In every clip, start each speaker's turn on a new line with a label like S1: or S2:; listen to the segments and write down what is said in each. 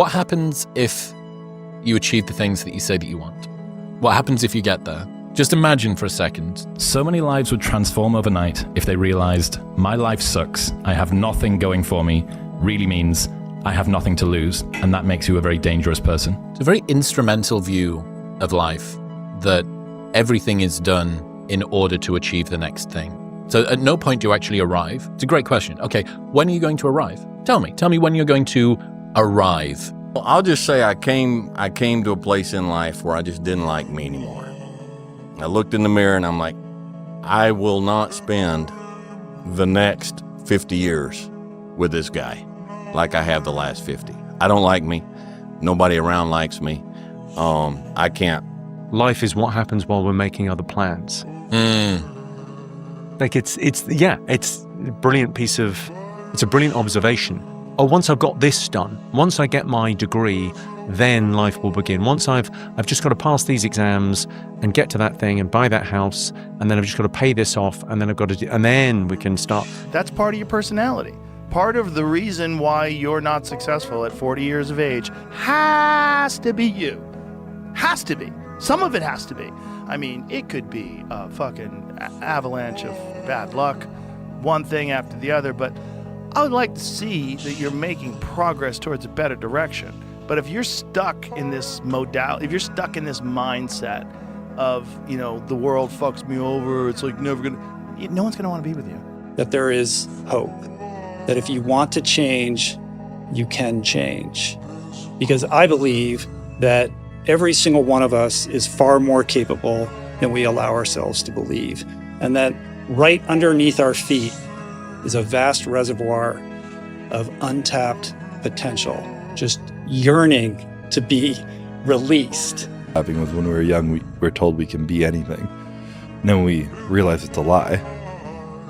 S1: What happens if you achieve the things that you say that you want? What happens if you get there? Just imagine for a second.
S2: So many lives would transform overnight if they realized my life sucks, I have nothing going for me, really means I have nothing to lose, and that makes you a very dangerous person.
S1: It's a very instrumental view of life, that everything is done in order to achieve the next thing. So at no point do you actually arrive. It's a great question. Okay, when are you going to arrive? Tell me when you're going to arrive.
S3: Well, I'll just say I came to a place in life where I just didn't like me anymore. I looked in the mirror and I'm like, I will not spend the next 50 years with this guy like I have the last 50. I don't like me. Nobody around likes me. I can't.
S4: Life is what happens while we're making other plans. Like it's a brilliant it's a brilliant observation. Oh, once I've got this done, once I get my degree, then life will begin. Once I've just got to pass these exams and get to that thing and buy that house, and then I've just got to pay this off, and then I've got to and then we can start.
S5: That's part of your personality. Part of the reason why you're not successful at 40 years of age has to be you. Has to be. Some of it has to be. I mean, it could be a fucking avalanche of bad luck, one thing after the other, but I would like to see that you're making progress towards a better direction. But if you're stuck in this modality, if you're stuck in this mindset of, the world fucks me over, it's like no one's gonna want to be with you.
S6: That there is hope. That if you want to change, you can change. Because I believe that every single one of us is far more capable than we allow ourselves to believe. And that right underneath our feet is a vast reservoir of untapped potential, just yearning to be released.
S7: Happening was when we were young, we're told we can be anything. And then we realize it's a lie.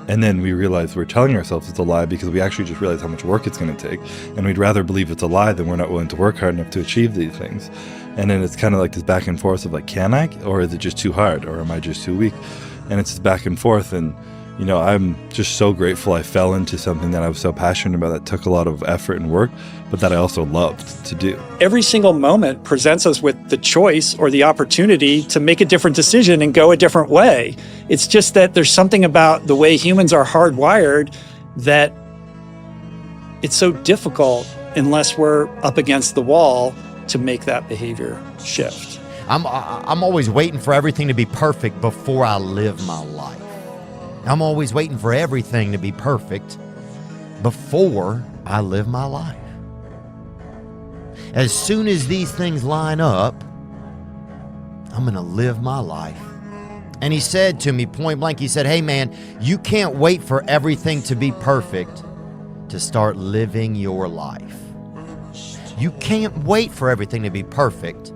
S7: And then we realize we're telling ourselves it's a lie because we actually just realize how much work it's going to take. And we'd rather believe it's a lie than we're not willing to work hard enough to achieve these things. And then it's kind of like this back and forth of like, can I? Or is it just too hard? Or am I just too weak? And it's this back and forth. And I'm just so grateful I fell into something that I was so passionate about that took a lot of effort and work, but that I also loved to do.
S6: Every single moment presents us with the choice or the opportunity to make a different decision and go a different way. It's just that there's something about the way humans are hardwired that it's so difficult unless we're up against the wall to make that behavior shift.
S8: I'm always waiting for everything to be perfect before I live my life. I'm always waiting for everything to be perfect before I live my life. As soon as these things line up, I'm going to live my life. And he said to me point blank, he said, hey man, you can't wait for everything to be perfect to start living your life. You can't wait for everything to be perfect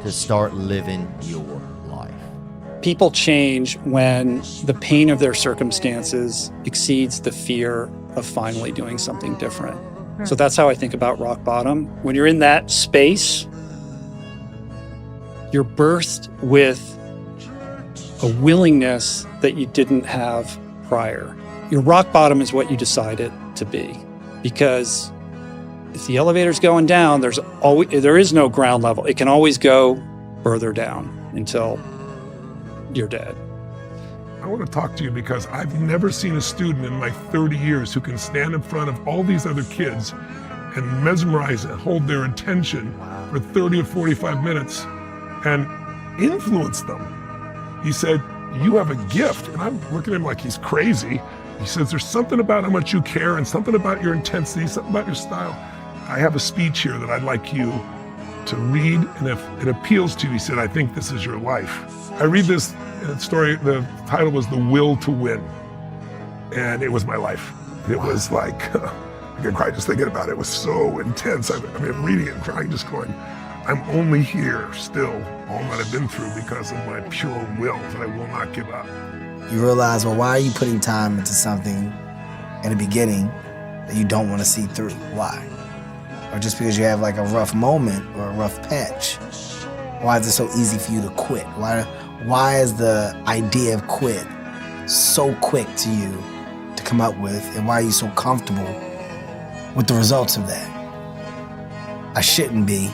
S8: to start living your life.
S6: People change when the pain of their circumstances exceeds the fear of finally doing something different. So that's how I think about rock bottom. When you're in that space, you're birthed with a willingness that you didn't have prior. Your rock bottom is what you decide it to be. Because if the elevator's going down, there is no ground level. It can always go further down until you're dead.
S9: I want to talk to you because I've never seen a student in my 30 years who can stand in front of all these other kids and mesmerize and hold their attention for 30 or 45 minutes and influence them. He said, you have a gift. And I'm looking at him like he's crazy. He says, there's something about how much you care and something about your intensity, something about your style. I have a speech here that I'd like you to read, and if it appeals to you, he said, I think this is your life. I read this story, the title was The Will to Win, and it was my life. It was like, I can cry just thinking about it. It was so intense. I'm reading it and crying, just going, I'm only here still, all that I've been through because of my pure will that I will not give up.
S10: You realize, well, why are you putting time into something in the beginning that you don't want to see through? Why? Or just because you have like a rough moment or a rough patch, why is it so easy for you to quit? Why is the idea of quit so quick to you to come up with, and why are you so comfortable with the results of that? I shouldn't be.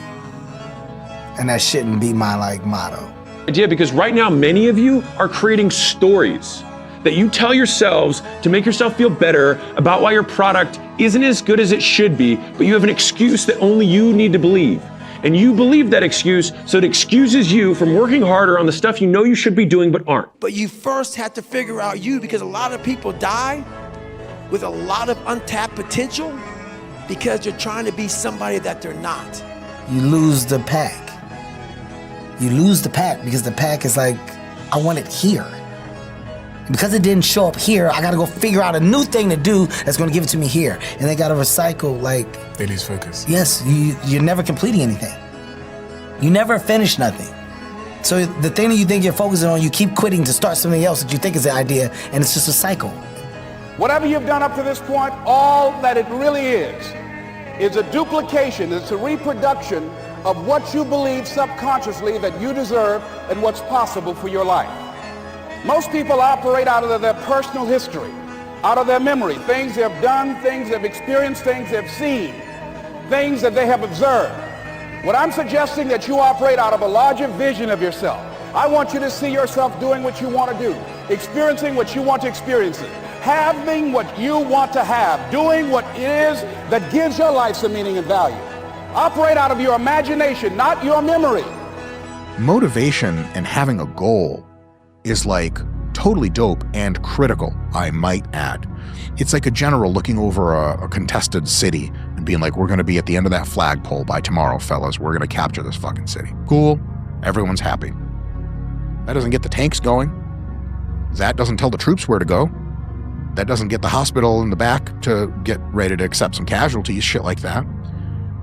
S10: And that shouldn't be my motto.
S11: Idea, because right now many of you are creating stories that you tell yourselves to make yourself feel better about why your product isn't as good as it should be, but you have an excuse that only you need to believe. And you believe that excuse, so it excuses you from working harder on the stuff you know you should be doing but aren't.
S12: But you first have to figure out you, because a lot of people die with a lot of untapped potential because they're trying to be somebody that they're not.
S10: You lose the pack. You lose the pack because the pack is like, I want it here. Because it didn't show up here, I gotta go figure out a new thing to do that's gonna give it to me here. And they gotta recycle,
S13: They lose focus.
S10: Yes, you're never completing anything. You never finish nothing. So the thing that you think you're focusing on, you keep quitting to start something else that you think is the idea, and it's just a cycle.
S14: Whatever you've done up to this point, all that it really is a duplication, it's a reproduction of what you believe subconsciously that you deserve and what's possible for your life. Most people operate out of their personal history, out of their memory, things they have done, things they've experienced, things they've seen, things that they have observed. What I'm suggesting that you operate out of a larger vision of yourself. I want you to see yourself doing what you want to do, experiencing what you want to experience, having what you want to have, doing what it is that gives your life some meaning and value. Operate out of your imagination, not your memory.
S15: Motivation and having a goal is totally dope and critical, I might add. It's like a general looking over a contested city and being like, we're going to be at the end of that flagpole by tomorrow, fellas. We're going to capture this fucking city. Cool. Everyone's happy. That doesn't get the tanks going. That doesn't tell the troops where to go. That doesn't get the hospital in the back to get ready to accept some casualties, shit like that.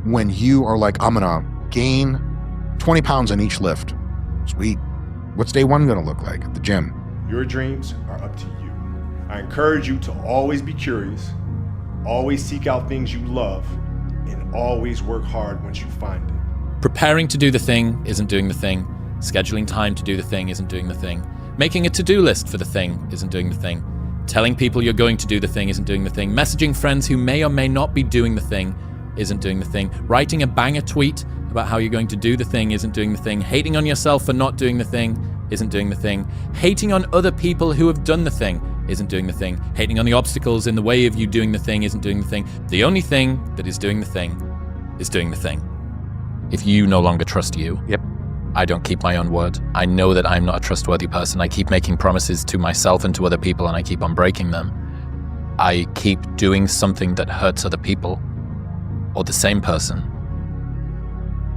S15: When you are like, I'm going to gain 20 pounds in each lift. Sweet. What's day one going to look like at the gym?
S13: Your dreams are up to you. I encourage you to always be curious, always seek out things you love, and always work hard once you find it.
S1: Preparing to do the thing isn't doing the thing. Scheduling time to do the thing isn't doing the thing. Making a to-do list for the thing isn't doing the thing. Telling people you're going to do the thing isn't doing the thing. Messaging friends who may or may not be doing the thing isn't doing the thing. Writing a banger tweet about how you're going to do the thing isn't doing the thing. Hating on yourself for not doing the thing isn't doing the thing. Hating on other people who have done the thing isn't doing the thing. Hating on the obstacles in the way of you doing the thing isn't doing the thing. The only thing that is doing the thing is doing the thing. If you no longer trust you, I don't keep my own word. I know that I'm not a trustworthy person. I keep making promises to myself and to other people, and I keep on breaking them. I keep doing something that hurts other people or the same person.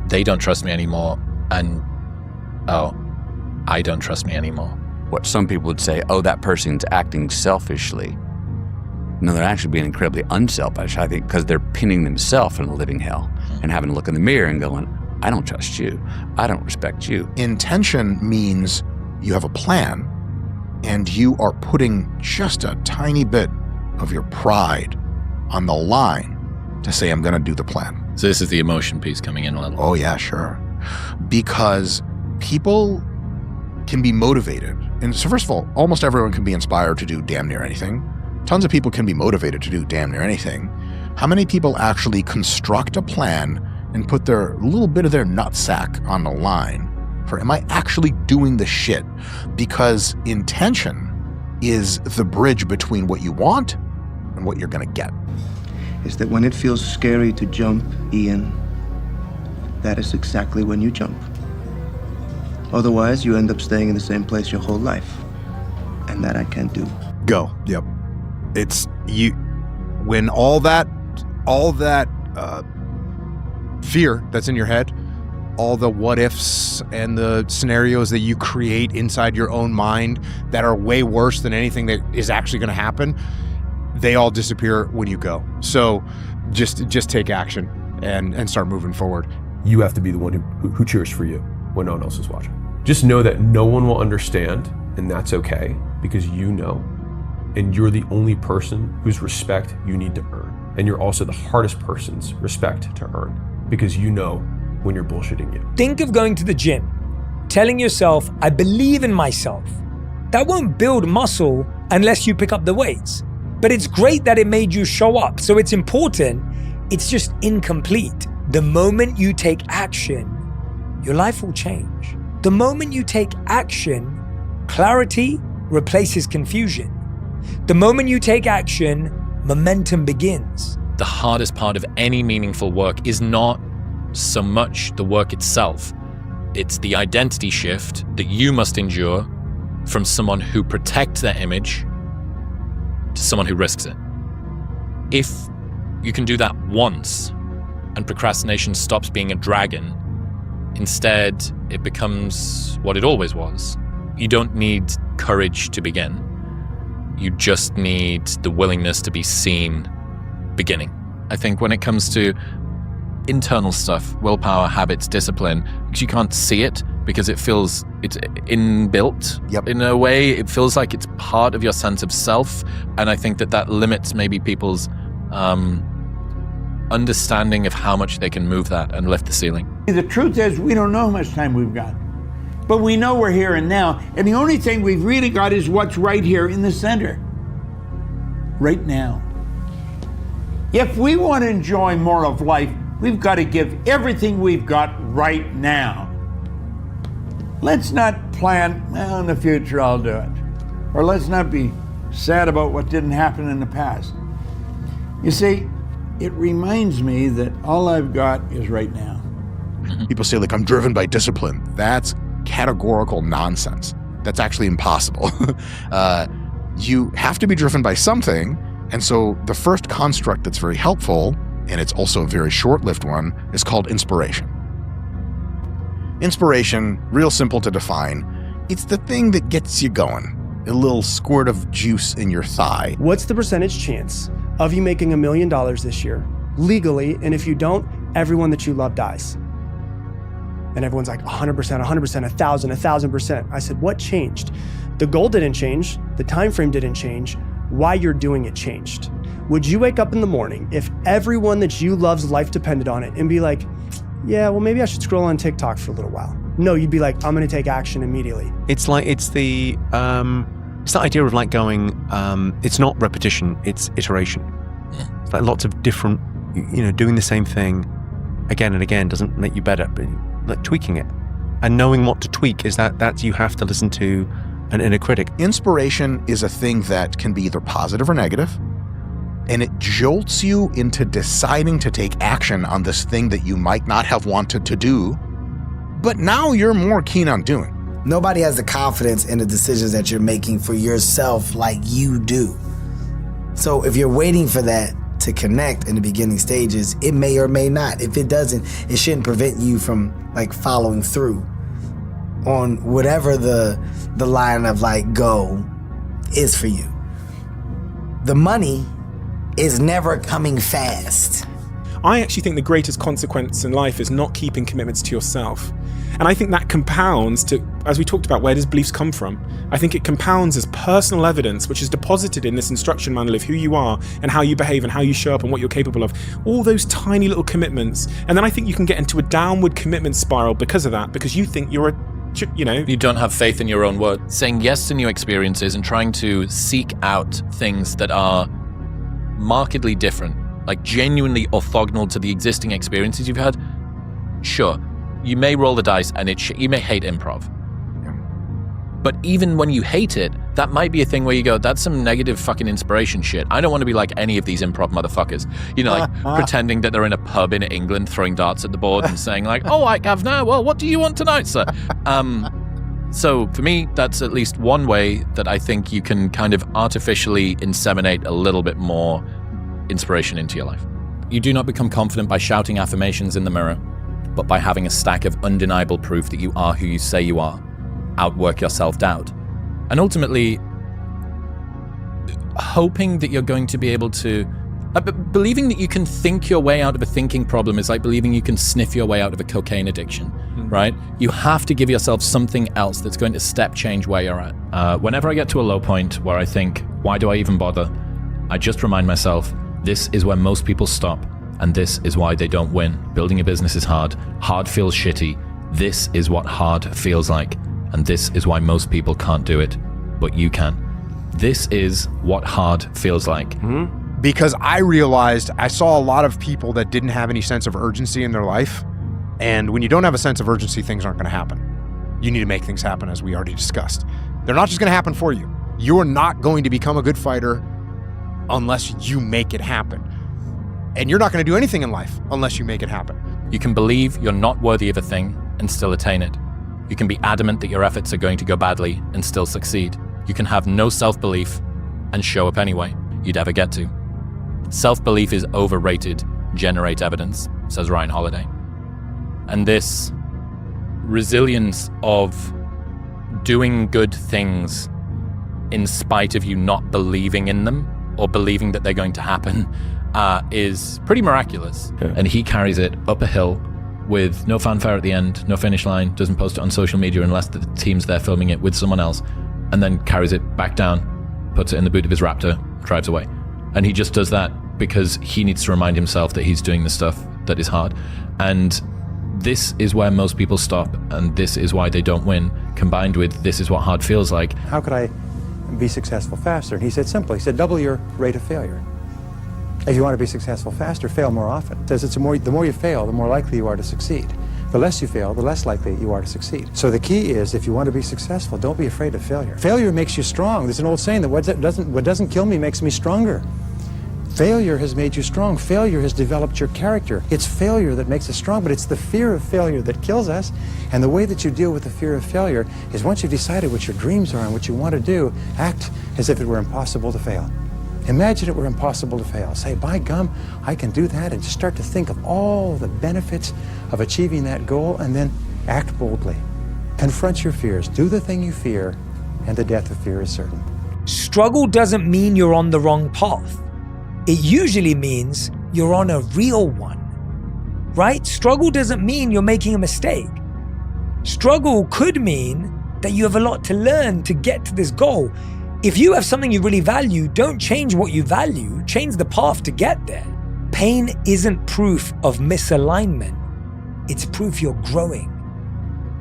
S1: They don't trust me anymore, and I don't trust me anymore.
S16: What some people would say, oh, that person's acting selfishly. No, they're actually being incredibly unselfish, I think, because they're pinning themselves in a living hell and having to look in the mirror and going, I don't trust you. I don't respect you.
S15: Intention means you have a plan and you are putting just a tiny bit of your pride on the line to say, I'm going to do the plan.
S1: So this is the emotion piece coming in a little.
S15: Oh, yeah, sure. Because people can be motivated. And so first of all, almost everyone can be inspired to do damn near anything. Tons of people can be motivated to do damn near anything. How many people actually construct a plan and put their little bit of their nutsack on the line for, am I actually doing the shit? Because intention is the bridge between what you want and what you're going to get.
S17: Is that when it feels scary to jump, Ian, that is exactly when you jump. Otherwise, you end up staying in the same place your whole life. And that I can't do.
S15: Go. Yep. It's you, when all that fear that's in your head, all the what ifs and the scenarios that you create inside your own mind that are way worse than anything that is actually going to happen, they all disappear when you go. So just take action and start moving forward.
S18: You have to be the one who cheers for you when no one else is watching. Just know that no one will understand, and that's okay, because you know, and you're the only person whose respect you need to earn. And you're also the hardest person's respect to earn, because you know when you're bullshitting you.
S19: Think of going to the gym, telling yourself, I believe in myself. That won't build muscle unless you pick up the weights. But it's great that it made you show up, so it's important. It's just incomplete. The moment you take action, your life will change. The moment you take action, clarity replaces confusion. The moment you take action, momentum begins.
S1: The hardest part of any meaningful work is not so much the work itself. It's the identity shift that you must endure from someone who protects their image to someone who risks it. If you can do that once and procrastination stops being a dragon, instead it becomes what it always was. You don't need courage to begin. You just need the willingness to be seen beginning. I think when it comes to internal stuff, willpower, habits, discipline, because you can't see it, because it's inbuilt in a way. It feels like it's part of your sense of self. And I think that limits maybe people's understanding of how much they can move that and lift the ceiling.
S20: The truth is, we don't know how much time we've got. But we know we're here and now. And the only thing we've really got is what's right here in the center. Right now. If we want to enjoy more of life, we've got to give everything we've got right now. Let's not plan, well, in the future I'll do it. Or let's not be sad about what didn't happen in the past. You see, it reminds me that all I've got is right now.
S15: People say, like, I'm driven by discipline. That's categorical nonsense. That's actually impossible. You have to be driven by something. And so the first construct that's very helpful, and it's also a very short-lived one, is called inspiration. Inspiration, real simple to define, it's the thing that gets you going. A little squirt of juice in your thigh.
S21: What's the percentage chance of you making $1 million this year, legally, and if you don't, everyone that you love dies? And everyone's like, 100%, 100%, 1,000, 1,000%. I said, what changed? The goal didn't change, the time frame didn't change, why you're doing it changed. Would you wake up in the morning if everyone that you love's life depended on it and be like, yeah, well, maybe I should scroll on TikTok for a little while? No, you'd be like, I'm going to take action immediately.
S4: It's the idea of like going, it's not repetition, it's iteration. It's like lots of different, doing the same thing again and again doesn't make you better, but like tweaking it. And knowing what to tweak is that you have to listen to an inner critic.
S15: Inspiration is a thing that can be either positive or negative. And it jolts you into deciding to take action on this thing that you might not have wanted to do, but now you're more keen on doing.
S10: Nobody has the confidence in the decisions that you're making for yourself like you do. So if you're waiting for that to connect in the beginning stages, it may or may not. If it doesn't, it shouldn't prevent you from like following through on whatever the line of like go is for you. The money is never coming fast.
S22: I actually think the greatest consequence in life is not keeping commitments to yourself. And I think that compounds to, as we talked about, where does beliefs come from? I think it compounds as personal evidence, which is deposited in this instruction manual of who you are and how you behave and how you show up and what you're capable of. All those tiny little commitments. And then I think you can get into a downward commitment spiral because of that, because you think you're you
S1: don't have faith in your own word. Saying yes to new experiences and trying to seek out things that are markedly different, like genuinely orthogonal to the existing experiences you've had. Sure, you may roll the dice and you may hate improv. But even when you hate it, that might be a thing where you go, that's some negative fucking inspiration shit. I don't want to be like any of these improv motherfuckers. Like pretending that they're in a pub in England throwing darts at the board and saying like, oh, I have now. Well, what do you want tonight, sir? So for me, that's at least one way that I think you can kind of artificially inseminate a little bit more inspiration into your life. You do not become confident by shouting affirmations in the mirror, but by having a stack of undeniable proof that you are who you say you are. Outwork your self-doubt. And ultimately, hoping that you're going to be able to... believing that you can think your way out of a thinking problem is like believing you can sniff your way out of a cocaine addiction, right? You have to give yourself something else that's going to step change where you're at. Whenever I get to a low point where I think, why do I even bother? I just remind myself, this is where most people stop, and this is why they don't win. Building a business is hard. Hard feels shitty. This is what hard feels like. And this is why most people can't do it, but you can. This is what hard feels like.
S15: because I realized I saw a lot of people that didn't have any sense of urgency in their life. And when you don't have a sense of urgency, things aren't going to happen. You need to make things happen, as we already discussed. They're not just going to happen for you. You're not going to become a good fighter unless you make it happen. And you're not going to do anything in life unless you make it happen.
S1: You can believe you're not worthy of a thing and still attain it. You can be adamant that your efforts are going to go badly and still succeed. You can have no self-belief and show up anyway. You'd ever get to. Self-belief is overrated. Generate evidence, says Ryan Holiday. And this resilience of doing good things in spite of you not believing in them or believing that they're going to happen is pretty miraculous.
S7: Yeah.
S1: And he carries it up a hill with no fanfare at the end, no finish line, doesn't post it on social media unless the team's there filming it with someone else, and then carries it back down, puts it in the boot of his Raptor, drives away. And he just does that because he needs to remind himself that he's doing the stuff that is hard. And this is where most people stop, and this is why they don't win, combined with this is what hard feels like.
S2: How could I be successful faster? And he said simply, he said, double your rate of failure. If you want to be successful faster, fail more often. Because the more you fail, the more likely you are to succeed. The less you fail, the less likely you are to succeed. So the key is, if you want to be successful, don't be afraid of failure. Failure makes you strong. There's an old saying that what doesn't kill me makes me stronger. Failure has made you strong. Failure has developed your character. It's failure that makes us strong, but it's the fear of failure that kills us. And the way that you deal with the fear of failure is, once you've decided what your dreams are and what you want to do, act as if it were impossible to fail. Imagine it were impossible to fail. Say, by gum, I can do that, and just start to think of all the benefits of achieving that goal, and then act boldly. Confront your fears. Do the thing you fear, and the death of fear is certain.
S19: Struggle doesn't mean you're on the wrong path. It usually means you're on a real one, right? Struggle doesn't mean you're making a mistake. Struggle could mean that you have a lot to learn to get to this goal. If you have something you really value, don't change what you value, change the path to get there. Pain isn't proof of misalignment. It's proof you're growing.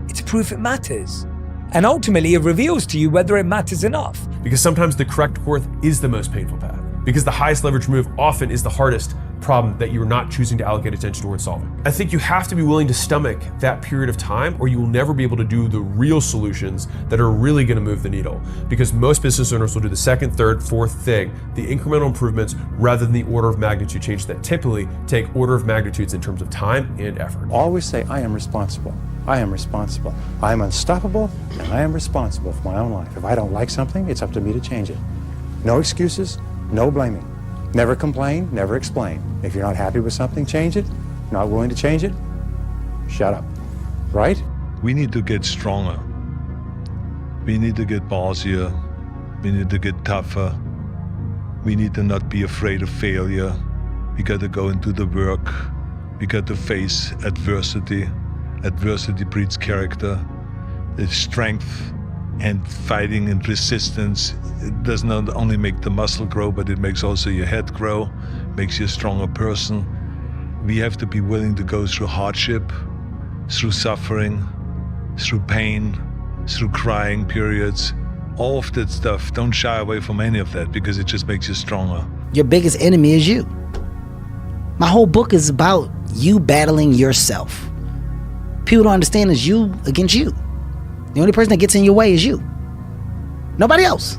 S19: It's proof it matters. And ultimately, it reveals to you whether it matters enough.
S18: Because sometimes the correct course is the most painful path. Because the highest leverage move often is the hardest problem that you're not choosing to allocate attention towards solving. I think you have to be willing to stomach that period of time, or you will never be able to do the real solutions that are really going to move the needle. Because most business owners will do the second, third, fourth thing, the incremental improvements, rather than the order of magnitude change that typically take order of magnitudes in terms of time and effort.
S2: Always say, I am responsible. I am responsible. I am unstoppable, and I am responsible for my own life. If I don't like something, it's up to me to change it. No excuses, no blaming. Never complain, never explain. If you're not happy with something, change it. Not willing to change it, shut up. Right?
S3: We need to get stronger. We need to get ballsier. We need to get tougher. We need to not be afraid of failure. We got to go into the work. We got to face adversity. Adversity breeds character. It's strength and fighting and resistance. It does not only make the muscle grow, but it makes also your head grow, makes you a stronger person. We have to be willing to go through hardship, through suffering, through pain, through crying periods, all of that stuff. Don't shy away from any of that, because it just makes you stronger.
S10: Your biggest enemy is you. My whole book is about you battling yourself. People don't understand it's you against you. The only person that gets in your way is you. Nobody else.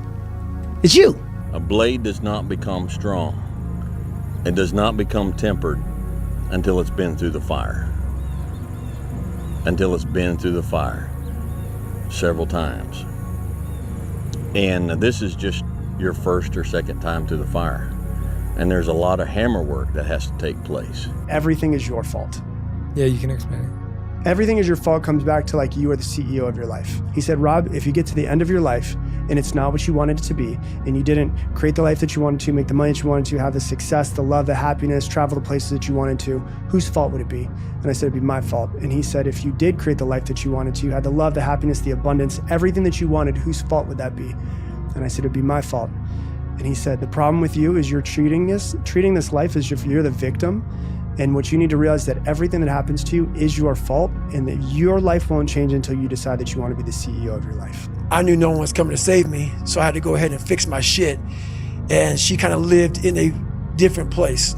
S10: It's you.
S23: A blade does not become strong. It does not become tempered until it's been through the fire. Until it's been through the fire several times. And this is just your first or second time through the fire. And there's a lot of hammer work that has to take place.
S21: Everything is your fault.
S19: Yeah, you can explain it.
S21: Everything is your fault comes back to like you are the CEO of your life. He said, Rob, if you get to the end of your life and it's not what you wanted it to be, and you didn't create the life that you wanted to, make the money that you wanted to, have the success, the love, the happiness, travel the places that you wanted to, whose fault would it be? And I said, it'd be my fault. And he said, if you did create the life that you wanted to, had the love, the happiness, the abundance, everything that you wanted, whose fault would that be? And I said, it'd be my fault. And he said, the problem with you is you're treating this life as if you're the victim. And what you need to realize that everything that happens to you is your fault, and that your life won't change until you decide that you want to be the CEO of your life.
S12: I knew no one was coming to save me, so I had to go ahead and fix my shit. And she kind of lived in a different place.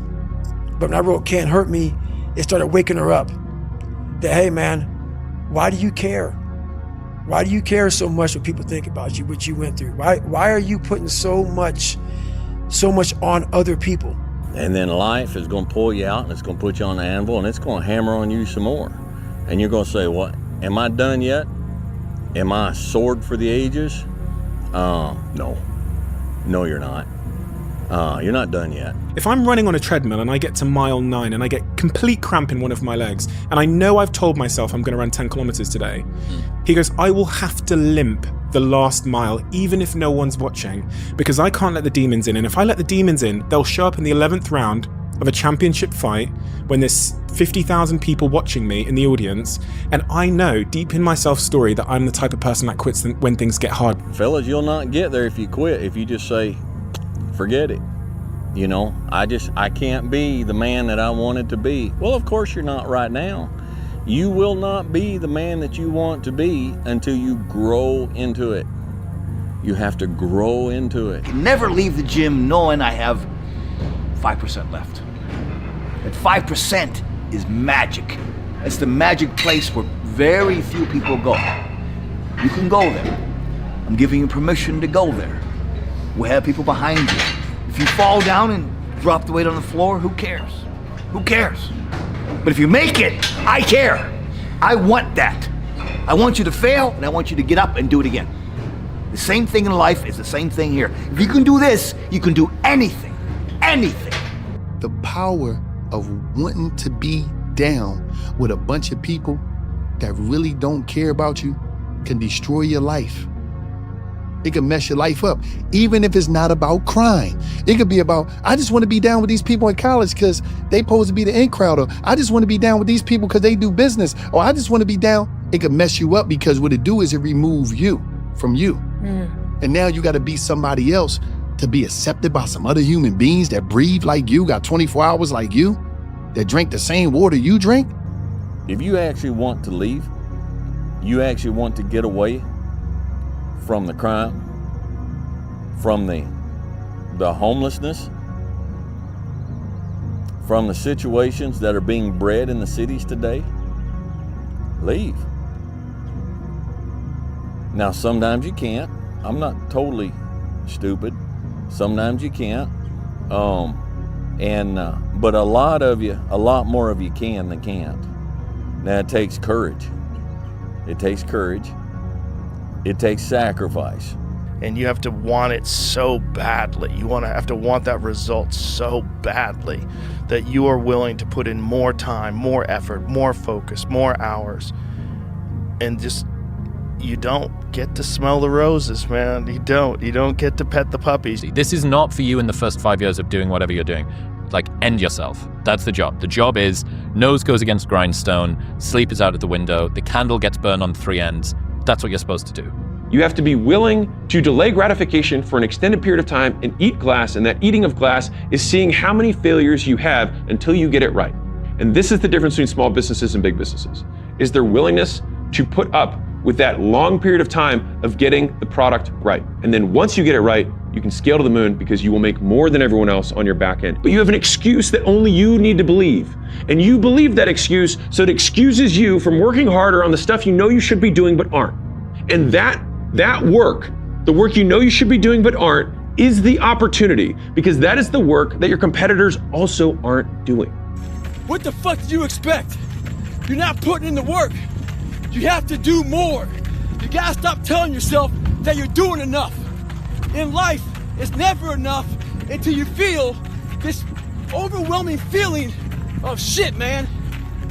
S12: But when I wrote Can't Hurt Me, it started waking her up. That, hey man, why do you care? Why do you care so much what people think about you, what you went through? Why are you putting so much on other people?
S23: And then life is going to pull you out and it's going to put you on the anvil and it's going to hammer on you some more. And you're going to say, what, am I done yet? Am I a sword for the ages? No. No, you're not. You're not done yet.
S22: If I'm running on a treadmill and I get to mile 9 and I get complete cramp in one of my legs, and I know I've told myself I'm going to run 10 kilometers today, he goes, I will have to limp the last mile, even if no one's watching, because I can't let the demons in. And if I let the demons in, they'll show up in the 11th round of a championship fight when there's 50,000 people watching me in the audience, and I know deep in my self-story that I'm the type of person that quits when things get hard.
S23: Fellas, you'll not get there if you quit, if you just say, forget it. You know, I can't be the man that I wanted to be. Well, of course you're not right now. You will not be the man that you want to be until you grow into it. You have to grow into it.
S5: Never leave the gym knowing I have 5% left. That 5% is magic. It's the magic place where very few people go. You can go there. I'm giving you permission to go there. We'll have people behind you. If you fall down and drop the weight on the floor, who cares? Who cares? But if you make it, I care. I want that. I want you to fail, and I want you to get up and do it again. The same thing in life is the same thing here. If you can do this, you can do anything. Anything.
S6: The power of wanting to be down with a bunch of people that really don't care about you can destroy your life. It can mess your life up, even if it's not about crime. It could be about, I just want to be down with these people in college because they supposed to be the in crowd, or I just want to be down with these people because they do business, or I just want to be down. It could mess you up because what it do is it remove you from you. And now you got to be somebody else to be accepted by some other human beings that breathe like you, got 24 hours like you, that drink the same water you drink.
S23: If you actually want to leave, you actually want to get away from the crime, from the homelessness, from the situations that are being bred in the cities today, leave. Now, sometimes you can't. I'm not totally stupid. Sometimes you can't. But a lot more of you can than can't. Now, it takes courage. It takes courage. It takes sacrifice.
S8: And you have to want it so badly. You have to want that result so badly that you are willing to put in more time, more effort, more focus, more hours. And just, you don't get to smell the roses, man. You don't get to pet the puppies.
S1: This is not for you in the first 5 years of doing whatever you're doing. Like, end yourself. That's the job. The job is nose goes against grindstone, sleep is out of the window, the candle gets burned on 3 ends. That's what you're supposed to do.
S11: You have to be willing to delay gratification for an extended period of time and eat glass, and that eating of glass is seeing how many failures you have until you get it right. And this is the difference between small businesses and big businesses, is their willingness to put up with that long period of time of getting the product right. And then once you get it right, you can scale to the moon because you will make more than everyone else on your back end. But you have an excuse that only you need to believe. And you believe that excuse, so it excuses you from working harder on the stuff you know you should be doing but aren't. And that work, the work you know you should be doing but aren't, is the opportunity, because that is the work that your competitors also aren't doing.
S12: What the fuck do you expect? You're not putting in the work. You have to do more. You gotta stop telling yourself that you're doing enough. In life, it's never enough until you feel this overwhelming feeling of shit, man.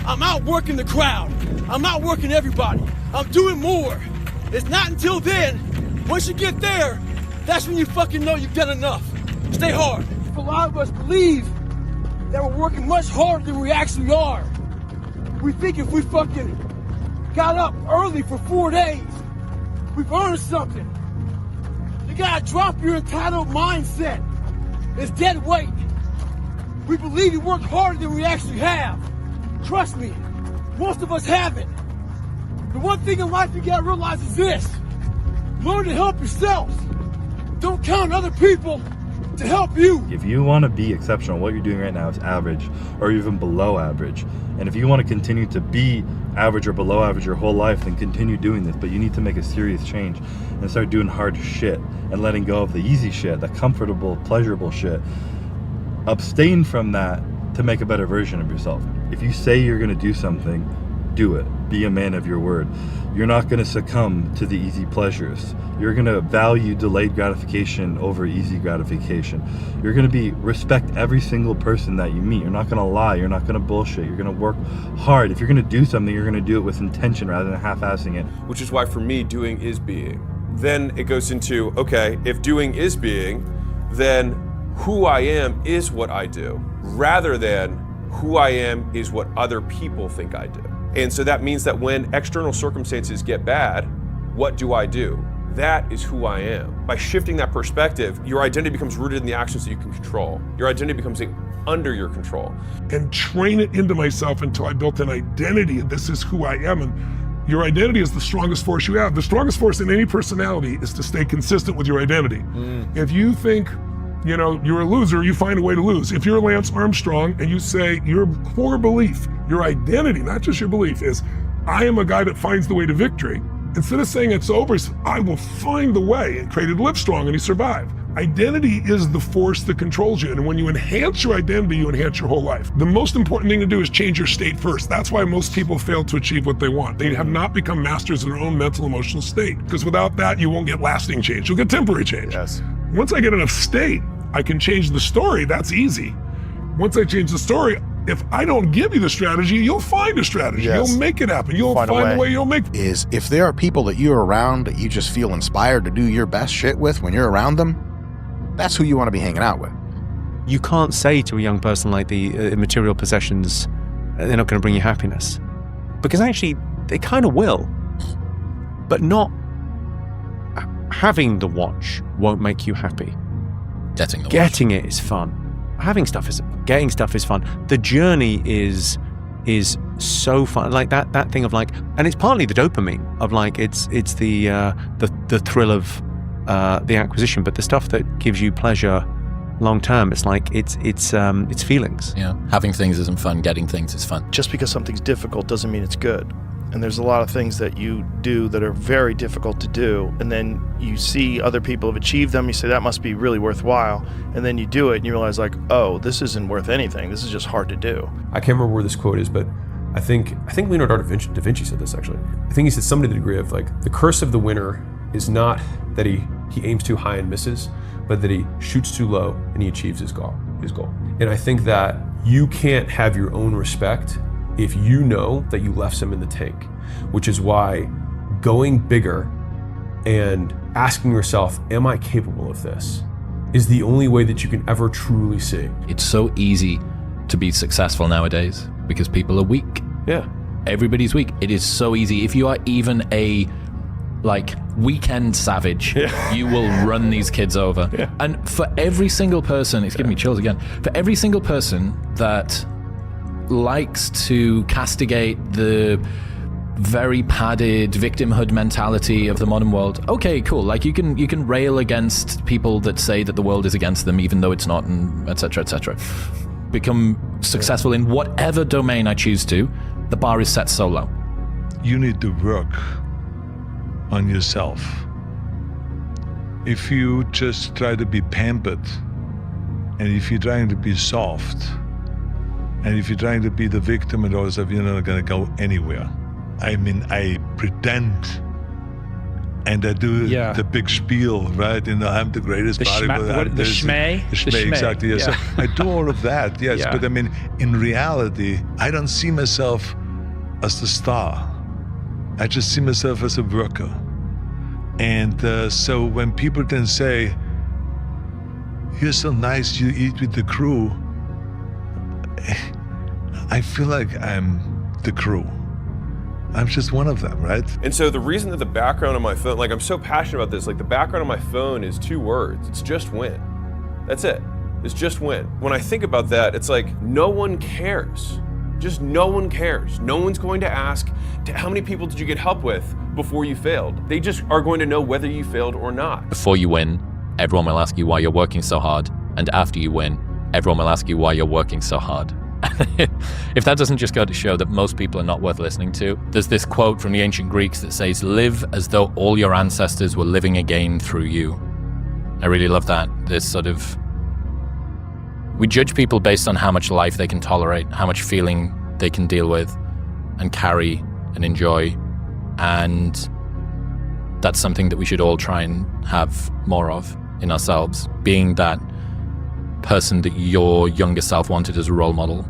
S12: I'm outworking the crowd. I'm outworking everybody. I'm doing more. It's not until then, once you get there, that's when you fucking know you've done enough. Stay hard. A lot of us believe that we're working much harder than we actually are. We think if we fucking got up early for 4 days, we've earned something. You gotta drop your entitled mindset. It's dead weight. We believe we work harder than we actually have. Trust me, most of us haven't. The one thing in life you gotta realize is this: learn to help yourself. Don't count on other people to help you.
S7: If you want to be exceptional, what you're doing right now is average or even below average. And if you want to continue to be average or below average your whole life, then continue doing this. But you need to make a serious change and start doing hard shit and letting go of the easy shit, the comfortable, pleasurable shit. Abstain from that to make a better version of yourself. If you say you're going to do something, do it. Be a man of your word. You're not going to succumb to the easy pleasures. You're going to value delayed gratification over easy gratification. You're going to respect every single person that you meet. You're not going to lie. You're not going to bullshit. You're going to work hard. If you're going to do something, you're going to do it with intention rather than half-assing it.
S18: Which is why for me, doing is being. Then it goes into, okay, if doing is being, then who I am is what I do, rather than who I am is what other people think I do. And so that means that when external circumstances get bad, what do I do? That is who I am. By shifting that perspective, your identity becomes rooted in the actions that you can control. Your identity becomes under your control.
S9: And train it into myself until I built an identity, and this is who I am. And your identity is the strongest force you have. The strongest force in any personality is to stay consistent with your identity. If you think, you're a loser, you find a way to lose. If you're Lance Armstrong and you say your core belief, your identity, not just your belief, is I am a guy that finds the way to victory. Instead of saying it's over, I will find the way, and created Livestrong and he survived. Identity is the force that controls you. And when you enhance your identity, you enhance your whole life. The most important thing to do is change your state first. That's why most people fail to achieve what they want. They have not become masters of their own mental, emotional state. Because without that, you won't get lasting change. You'll get temporary change.
S18: Yes.
S9: Once I get enough state, I can change the story. That's easy. Once I change the story, if I don't give you the strategy, you'll find a strategy.
S8: Yes.
S9: You'll make it happen. You'll find a way. You'll make
S15: is if there are people that you're around that you just feel inspired to do your best shit with when you're around them, that's who you want to be hanging out with.
S4: You can't say to a young person like the material possessions, they're not going to bring you happiness. Because actually, they kind of will. But not having the watch won't make you happy. Getting it is fun. Having stuff isn't. Getting stuff is fun. The journey is so fun. Like that thing of like, and it's partly the dopamine of like it's the thrill of the acquisition, but the stuff that gives you pleasure long term, it's like it's feelings.
S1: Yeah, having things isn't fun. Getting things is fun.
S8: Just because something's difficult doesn't mean it's good. And there's a lot of things that you do that are very difficult to do, and then you see other people have achieved them, you say that must be really worthwhile, and then you do it and you realize like, oh, this isn't worth anything, this is just hard to do.
S18: I can't remember where this quote is, but I think Leonardo da Vinci said this actually. I think he said something to the degree of like, the curse of the winner is not that he aims too high and misses, but that he shoots too low and he achieves his goal. And I think that you can't have your own respect if you know that you left some in the tank, which is why going bigger and asking yourself, am I capable of this, is the only way that you can ever truly see.
S1: It's so easy to be successful nowadays because people are weak.
S18: Yeah.
S1: Everybody's weak. It is so easy. If you are even a weekend savage, you will run these kids over. Yeah. And for every single person, it's giving me chills again, for every single person that likes to castigate the very padded victimhood mentality of the modern world. Okay, cool. Like you can rail against people that say that the world is against them, even though it's not, and etc., etc. Become successful in whatever domain I choose to. The bar is set so low.
S3: You need to work on yourself. If you just try to be pampered, and if you're trying to be soft, and if you're trying to be the victim and all that stuff, you're not going to go anywhere. I mean, I pretend and I do the big spiel, right? I'm the greatest bodybuilder.
S13: The schmay?
S3: The schmay, exactly. Yes.
S13: Yeah.
S3: So I do all of that, yes.
S13: Yeah.
S3: But I mean, in reality, I don't see myself as the star. I just see myself as a worker. And so when people then say, you're so nice, you eat with the crew, I feel like I'm the crew. I'm just one of them, right?
S18: And so the reason that the background on my phone, like I'm so passionate about this, like the background on my phone is 2 words. It's just win. That's it. It's just win. When I think about that, it's like no one cares. Just no one cares. No one's going to ask, how many people did you get help with before you failed? They just are going to know whether you failed or not.
S1: Before you win, everyone will ask you why you're working so hard. And after you win, everyone will ask you why you're working so hard. If that doesn't just go to show that most people are not worth listening to, there's this quote from the ancient Greeks that says, live as though all your ancestors were living again through you. I really love that. This sort of, we judge people based on how much life they can tolerate, how much feeling they can deal with and carry and enjoy. And that's something that we should all try and have more of in ourselves, being that person that your younger self wanted as a role model,